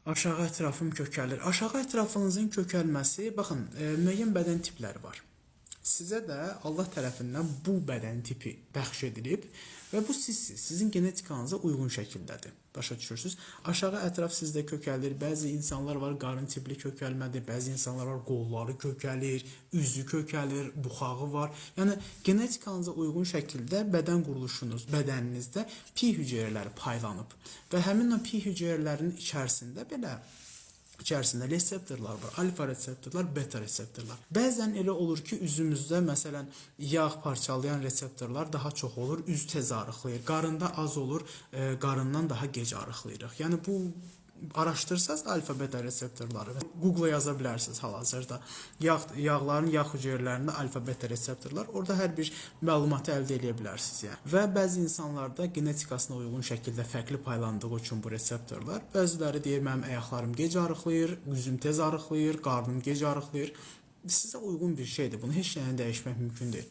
Aşağı ətrafım kökəlir. Aşağı ətrafınızın kökəlməsi, baxın, müəyyən bədən tipləri var. Sizə də Allah tərəfindən bu bədən tipi bəxş edilib və bu sizsiz, sizin genetikanıza uyğun şəkildədir. Başa düşürsünüz? Aşağı ətraf sizdə kökəlir. Bəzi insanlar var, qarın tipli kökəlmədir. Bəzi insanlar var, qolları kökəlir, üzü kökəlir, buxağı var. Yəni genetikanıza uyğun şəkildə bədən quruluşunuz, bədəninizdə pi hüceyrələri paylanıb və həmin o pi hüceyrələrinin içərisində reseptorlar var. Alfa reseptorlar, beta reseptorlar. Bəzən elə olur ki, üzümüzdə məsələn yağ parçalayan reseptorlar daha çox olur, üz tez arıqlayır. Qarında az olur, qarından daha gec arıqlayırıq. Yəni bu araşdırsaz alfa beta reseptorları Google-a yaza bilərsiniz hal-hazırda. Yağların yağ hüceyrələrində alfa beta reseptorlar, orada hər bir məlumatı əldə edə bilərsiniz yəni. Və bəzi insanlarda genetikasına uyğun şəkildə fərqli paylandığı üçün bu reseptorlar, bəziləri deyir mənim ayaqlarım gec arıqlayır, üzüm tez arıqlayır, qarnım gec arıqlayır. Sizə uyğun bir şeydir. Bunu heç nəyə dəyişmək mümkün deyil.